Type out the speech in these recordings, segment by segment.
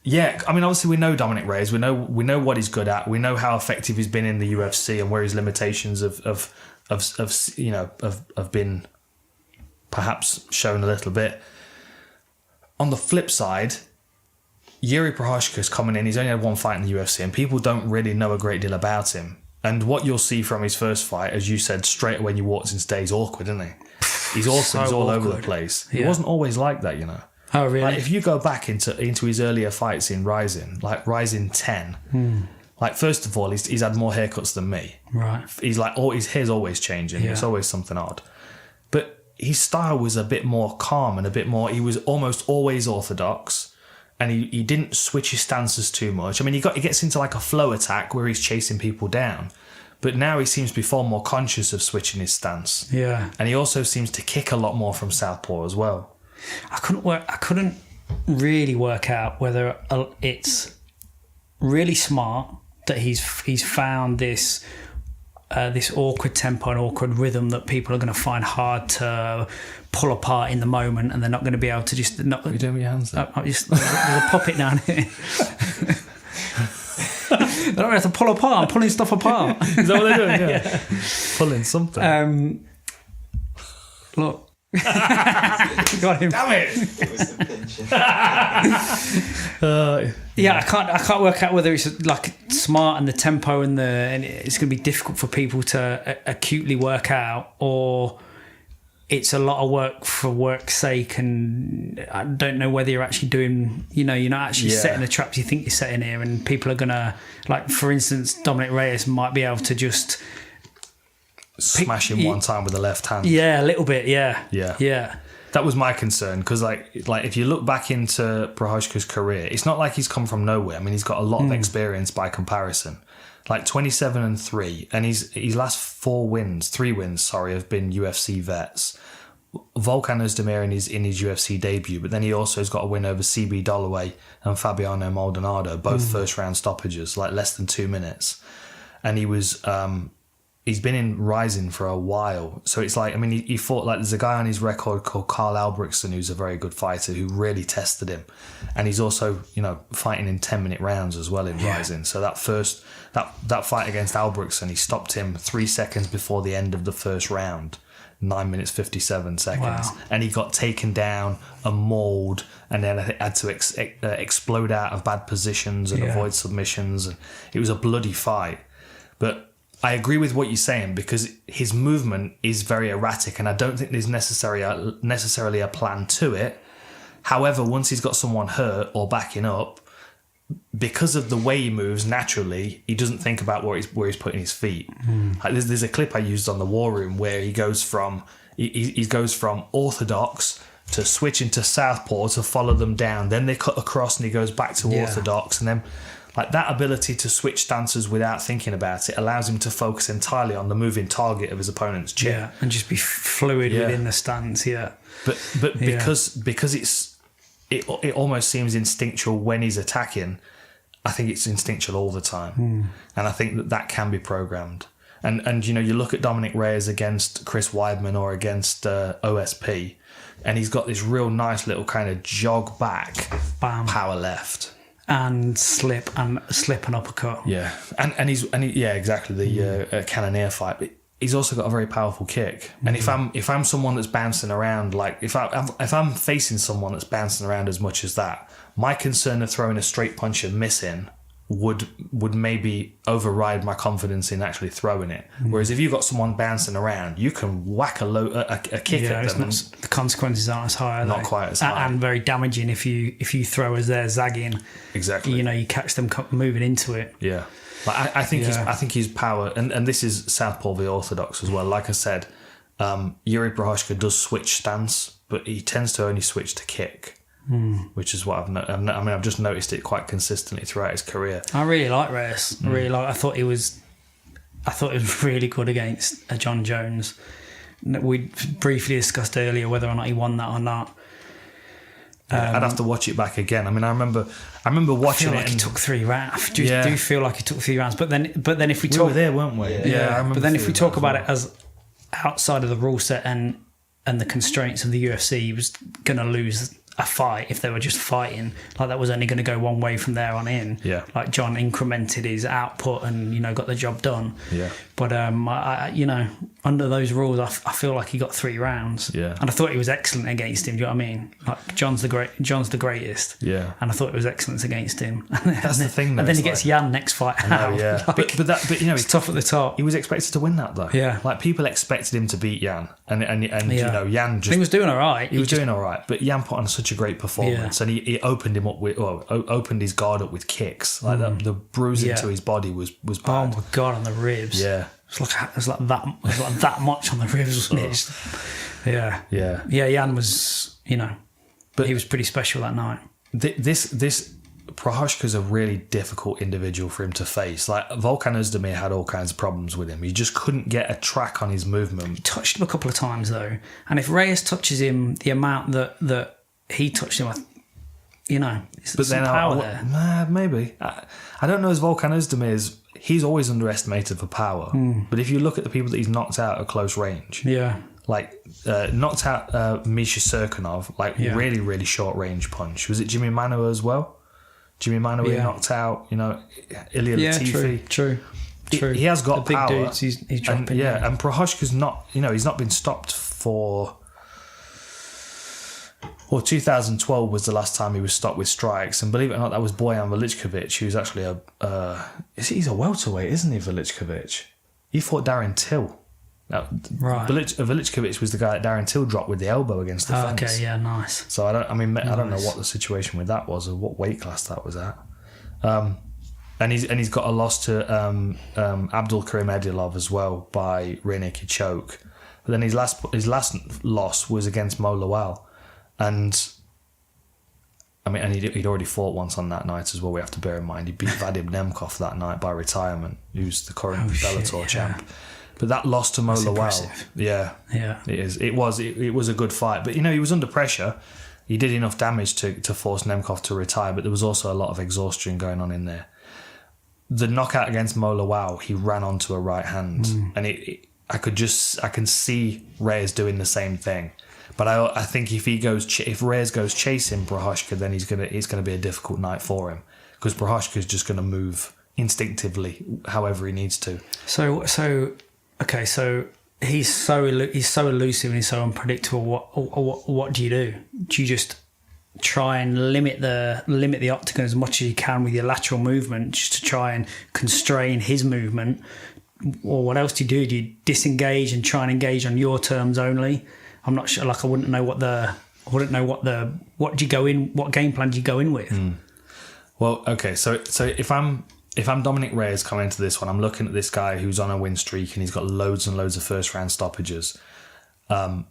Yeah, I mean, obviously we know Dominick Reyes. We know what he's good at. We know how effective he's been in the UFC and where his limitations have been perhaps shown a little bit. On the flip side, Jiří Procházka's coming in. He's only had one fight in the UFC, and people don't really know a great deal about him. And what you'll see from his first fight, as you said, straight away when you walked into today, he's awkward, isn't he? He's awkward. So he's all over the place. Yeah. He wasn't always like that, you know. Oh, really? Like if you go back into his earlier fights in Rising, like Rising 10, like first of all, he's had more haircuts than me. Right. He's like, his hair's always changing. Yeah. It's always something odd. But his style was a bit more calm and a bit more. He was almost always orthodox, and he didn't switch his stances too much. I mean, he gets into like a flow attack where he's chasing people down. But now he seems to be far more conscious of switching his stance. Yeah. And he also seems to kick a lot more from southpaw as well. I couldn't really work out whether it's really smart that he's found this awkward tempo and awkward rhythm that people are going to find hard to pull apart in the moment, and they're not going to be able to just. Not, what are you doing with your hands? There's a poppet down here. They don't have to pull apart. I'm pulling stuff apart. Is that what they're doing? Yeah. Pulling something. Look. Got him. Damn it! It was the pinch. Yeah, I can't work out whether it's like smart and the tempo and it's going to be difficult for people to acutely work out, or it's a lot of work for work's sake, and I don't know whether you're actually doing, you're not actually setting the traps you think you're setting here, and people are going to, like, for instance, Dominick Reyes might be able to just smash him one time with the left hand. Yeah, a little bit, yeah. That was my concern, because like if you look back into Procházka's career, it's not like he's come from nowhere. I mean, he's got a lot of experience by comparison. Like 27-3, and his last three wins, have been UFC vets. Volkan Ozdemir in his UFC debut, but then he also has got a win over CB Dollaway and Fabiano Maldonado, both first round stoppages, like less than 2 minutes. And he was he's been in Rising for a while. So it's like, I mean, he fought, like, there's a guy on his record called Carl Albrechtsen, who's a very good fighter, who really tested him. And he's also, fighting in 10-minute rounds as well in Rising. So that fight against Albrechtsen, he stopped him 3 seconds before the end of the first round. 9 minutes 57 seconds. Wow. And he got taken down and mauled, and then had to explode out of bad positions and avoid submissions. And it was a bloody fight. But I agree with what you're saying, because his movement is very erratic, and I don't think there's necessarily a plan to it. However, once he's got someone hurt or backing up, because of the way he moves naturally, he doesn't think about where he's putting his feet. Like there's a clip I used on the War Room where he goes from orthodox to switching to southpaw to follow them down. Then they cut across and he goes back to orthodox, and then. Like that ability to switch stances without thinking about it allows him to focus entirely on the moving target of his opponent's chin. Yeah, and just be fluid within the stance. Yeah, but because it almost seems instinctual when he's attacking. I think it's instinctual all the time, and I think that can be programmed. And you look at Dominick Reyes against Chris Weidman or against OSP, and he's got this real nice little kind of jog back, power left. And slip and uppercut. Yeah, and exactly the Cannonier fight. But he's also got a very powerful kick. And if I'm someone that's bouncing around, like if I'm facing someone that's bouncing around as much as that, my concern of throwing a straight punch and missing would maybe override my confidence in actually throwing it. Whereas if you've got someone bouncing around, you can whack a kick at them. The consequences aren't as high, not quite as high, and very damaging if you throw as they're zagging. Exactly. You catch them moving into it. Yeah. Like I think his power, and this is southpaw v orthodox as well. Like I said, Jiří Procházka does switch stance, but he tends to only switch to kick. Which is what I've just noticed it quite consistently throughout his career. I really like Reyes. I thought he was really good against John Jones. We briefly discussed earlier whether or not he won that or not. I'd have to watch it back again. I mean, I remember watching it. I feel like he took 3 rounds. Do you feel like he took 3 rounds? But then if we were there, weren't we? Yeah. I remember. But then if we talk about it as outside of the rule set and the constraints of the UFC, he was going to lose a fight if they were just fighting. Like that was only going to go one way from there on in. Yeah. Like John incremented his output and got the job done. Yeah. But under those rules, I feel like he got 3 rounds. Yeah. And I thought he was excellent against him. Do you know what I mean? Like John's the greatest. Yeah. And I thought it was excellence against him. That's the thing. Though, and then he gets Jan next fight. I know, yeah. Like, but it's tough at the top. He was expected to win that though. Yeah. Like people expected him to beat Jan, and Jan just he was doing all right. He was doing all right, but Jan put on such a great performance, and he opened him up opened his guard up with kicks. Like the bruising to his body was bad. Oh my god, on the ribs. Yeah. It was like that much on the ribs, wasn't it? Yeah. Jan was, but he was pretty special that night. This Prochazka's a really difficult individual for him to face. Like Volkan Ozdemir had all kinds of problems with him. He just couldn't get a track on his movement. He touched him a couple of times though, and if Reyes touches him the amount that he touched him, but then power there. Maybe I don't know. As Volkan Ozdemir's, he's always underestimated for power. But if you look at the people that he's knocked out at close range, like knocked out Misha Serkinov, really, really short range punch. Was it Jimmy Manuwa as well? Jimmy Manuwa knocked out, Ilya Latifi. True. He has got the big power. Dudes, he's dropping. And Prochazka's not, he's not been stopped for... Well, 2012 was the last time he was stopped with strikes, and believe it or not, that was Bojan Veličković, who's actually he's a welterweight, isn't he, Veličković? He fought Darren Till. Now, right. Veličković was the guy that Darren Till dropped with the elbow against the fence. Okay, yeah, nice. So I don't know what the situation with that was or what weight class that was at. And he's got a loss to Abdul Karim Edilov as well by rear naked choke. But then his last loss was against Mo Lawal. And he'd already fought once on that night as well. We have to bear in mind he beat Vadim Nemkov that night by retirement, who's the current Bellator champ. But that loss to Mo Lawal, it is. It was a good fight. But he was under pressure. He did enough damage to force Nemkov to retire. But there was also a lot of exhaustion going on in there. The knockout against Mo Lawal, he ran onto a right hand, and I can see Reyes doing the same thing. But I think if Reyes goes chasing Prochazka, then it's gonna be a difficult night for him because Prochazka is just gonna move instinctively, however he needs to. So he's so elusive and he's so unpredictable. What do you do? Do you just try and limit the octagon as much as you can with your lateral movement, just to try and constrain his movement, or what else do you do? Do you disengage and try and engage on your terms only? I'm not sure. Like I wouldn't know what do you go in? What game plan do you go in with? Well, okay. So if I'm Dominick Reyes coming into this one, I'm looking at this guy who's on a win streak and he's got loads and loads of first round stoppages. Now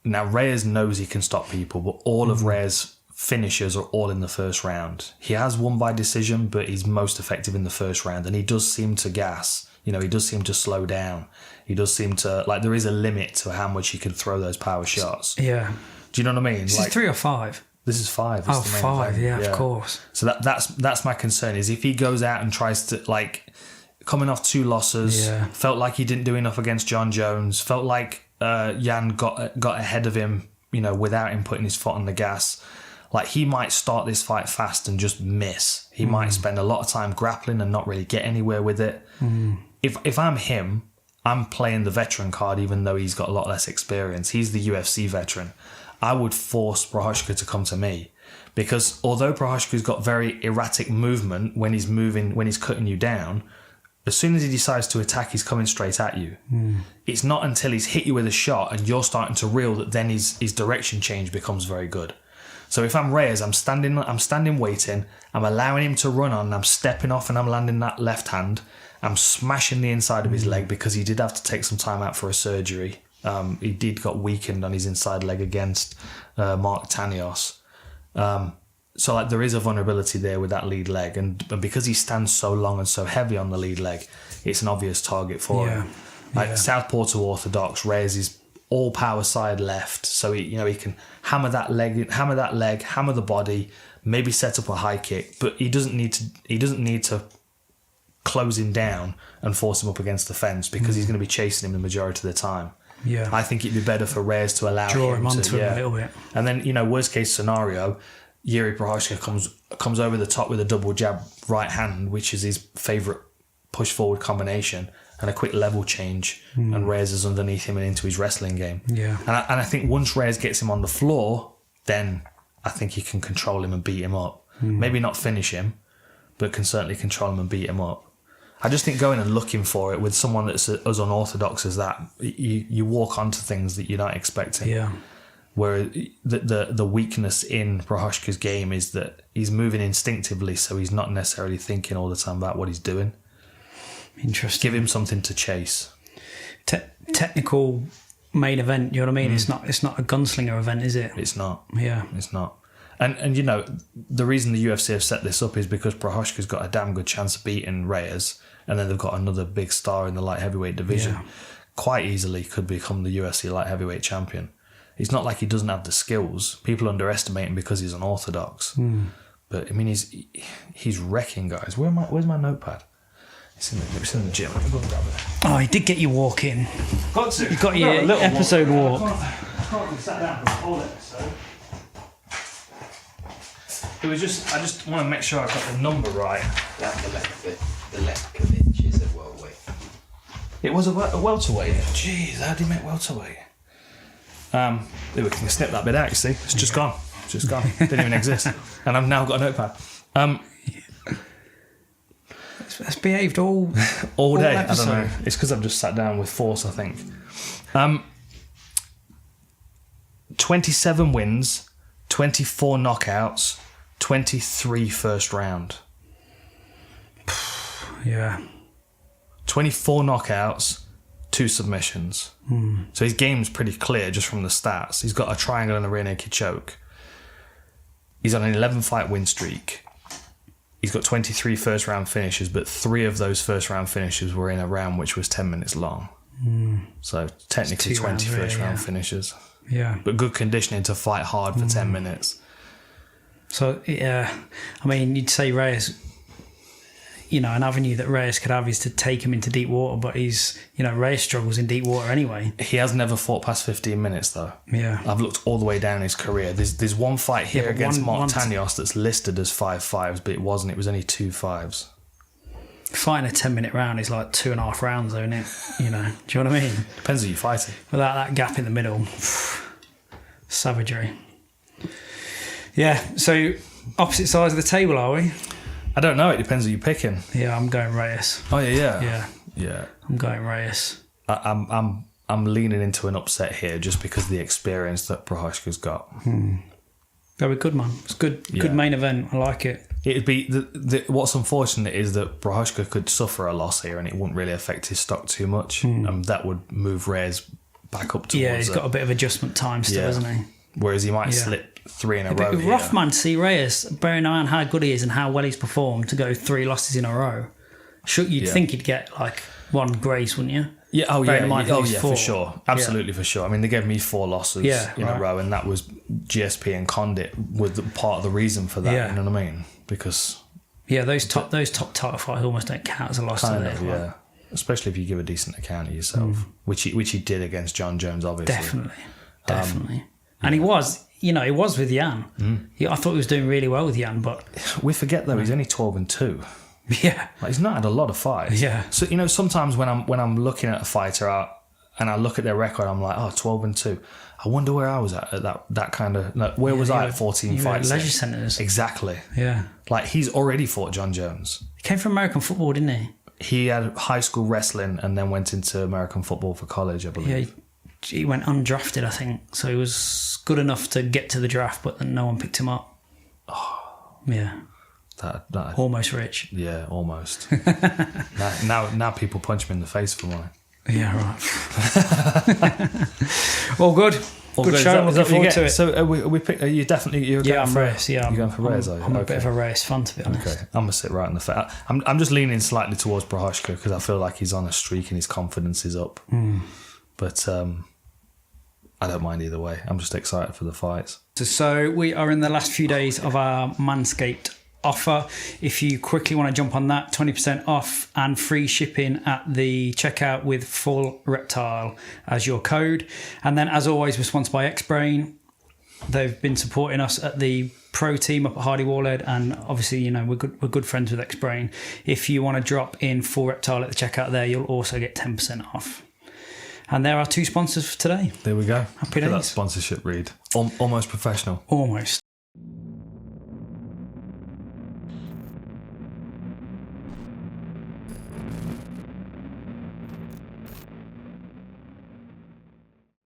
Reyes knows he can stop people, but all of Reyes' finishes are all in the first round. He has won by decision, but he's most effective in the first round, and he does seem to gas. He does seem to slow down. He does seem to, there is a limit to how much he can throw those power shots. Yeah. Do you know what I mean? This is 3 or 5? This is 5. Oh, 5, yeah, of course. So that's my concern, is if he goes out and tries to, coming off 2 losses, felt like he didn't do enough against John Jones, felt like Jan got ahead of him, without him putting his foot on the gas. He might start this fight fast and just miss. He might spend a lot of time grappling and not really get anywhere with it. If I'm him, I'm playing the veteran card, even though he's got a lot less experience. He's the UFC veteran. I would force Prochazka to come to me, because although Prochazka's got very erratic movement when he's cutting you down, as soon as he decides to attack, he's coming straight at you. It's not until he's hit you with a shot and you're starting to reel that then his direction change becomes very good. So if I'm Reyes, I'm standing waiting, I'm allowing him to run on, I'm stepping off and I'm landing that left hand, I'm smashing the inside of his leg, because he did have to take some time out for a surgery. He did got weakened on his inside leg against Mark Tanios. So there is a vulnerability there with that lead leg, and because he stands so long and so heavy on the lead leg, it's an obvious target for him. Southpaw to orthodox, Reyes is all power side left, so he can hammer that leg, hammer the body, maybe set up a high kick, but he doesn't need to close him down and force him up against the fence, because he's going to be chasing him the majority of the time. Yeah. I think it'd be better for Reyes to allow Draw him to, onto him a little bit. And then, worst case scenario, Jiří Procházka comes over the top with a double jab right hand, which is his favourite push forward combination, and a quick level change, and Reyes is underneath him and into his wrestling game. Yeah. And I think once Reyes gets him on the floor, then I think he can control him and beat him up. Maybe not finish him, but can certainly control him and beat him up. I just think going and looking for it with someone that's as unorthodox as that, you walk onto things that you're not expecting. Yeah. Where the weakness in Procházka's game is that he's moving instinctively, so he's not necessarily thinking all the time about what he's doing. Interesting. Give him something to chase. Technical main event, you know what I mean? It's not a gunslinger event, is it? It's not. Yeah. It's not. And the reason the UFC have set this up is because Procházka's got a damn good chance of beating Reyes, and then they've got another big star in the light heavyweight division. Yeah. Quite easily could become the UFC light heavyweight champion. It's not like he doesn't have the skills. People underestimate him because he's unorthodox. But I mean, he's wrecking guys. Where's my notepad? It's in the gym. Let me go and grab it. Oh, he did get you walking. Got to. You got your episode walk. I can't be sat down for the whole episode. It was just, I just want to make sure I got the number right. The Lepkovich is a welterweight. It was a welterweight. Jeez, how do you make welterweight? We can snip that bit out, you see. It's just gone. It's just gone. Didn't even exist. And I've now got a notepad. It's behaved all day. episode. I don't know. It's because I've just sat down with force, I think. 27 wins, 24 knockouts, 23 first round. Yeah. 24 knockouts, 2 submissions. So his game's pretty clear just from the stats. He's got a triangle and a rear naked choke. He's on an 11-fight win streak. He's got 23 first round finishes, but 3 of those first round finishes were in a round which was 10 minutes long. So technically 20 first round finishes. Yeah. But good conditioning to fight hard for 10 minutes. So, yeah, I mean, you'd say Reyes, an avenue that Reyes could have is to take him into deep water, but Reyes struggles in deep water anyway. He has never fought past 15 minutes, though. Yeah. I've looked all the way down his career. There's one fight here against Mark Tanios that's listed as 5 fives, but it wasn't. It was only 2 fives. Fighting a 10-minute round is like 2.5 rounds, though, isn't it? Do you know what I mean? Depends who you're fighting. Without that gap in the middle, savagery. Yeah, so opposite sides of the table, are we? I don't know. It depends who you're picking. Yeah, I'm going Reyes. Oh yeah. Yeah, I'm going Reyes. I'm leaning into an upset here just because of the experience that Procházka's got. Very good, man. It's good. Yeah. Good main event. I like it. It'd be what's unfortunate is that Procházka could suffer a loss here, and it wouldn't really affect his stock too much. That would move Reyes back up towards. Yeah, he's got a bit of adjustment time still, hasn't he? Whereas he might slip 3 in a row. It'd be rough, man, to see Reyes, bearing in mind how good he is and how well he's performed, to go 3 losses in a row. You'd think he'd get like 1 grace, wouldn't you? Yeah, for sure. Absolutely, for sure. I mean, they gave me 4 losses in a row, and that was GSP and Condit was part of the reason for that, you know what I mean? Because... Yeah, those top title fights almost don't count as a loss, do they? Yeah. Especially if you give a decent account of yourself, which he did against John Jones, obviously. Definitely. And he was with Jan. I thought he was doing really well with Jan, but... We forget, though, he's only 12-2. Yeah. Like, he's not had a lot of fights. Yeah. So, sometimes when I'm looking at a fighter and I look at their record, I'm like, 12-2. I wonder where I was at that kind of... Like, where was I at 14 fights? Leisure centres. Exactly. Yeah. Like, he's already fought John Jones. He came from American football, didn't he? He had high school wrestling and then went into American football for college, I believe. Yeah, he went undrafted, I think. So he was good enough to get to the draft, but then no one picked him up. Oh. Yeah. That almost rich. Yeah, almost. now people punch me in the face for mine. Yeah, right. All good. Good show. I'm looking forward to it. So are you definitely... You're going for Reyes? Yeah, you're going for Reyes, are you? I'm a bit of a Reyes fan, to be honest. Okay, I'm going to sit right in the face. I'm just leaning slightly towards Procházka because I feel like he's on a streak and his confidence is up. But I don't mind either way. I'm just excited for the fights. So we are in the last few days of our Manscaped offer. If you quickly want to jump on that, 20% off and free shipping at the checkout with full Reptile as your code. And then, as always, we're sponsored by Xbrain. They've been supporting us at the pro team up at Hardy Warlord, and obviously, you know, we're good friends with Xbrain. If you want to drop in full Reptile at the checkout there, you'll also get 10% off. And there are 2 sponsors for today. There we go. Happy Look at days. that sponsorship read. Almost professional. Almost.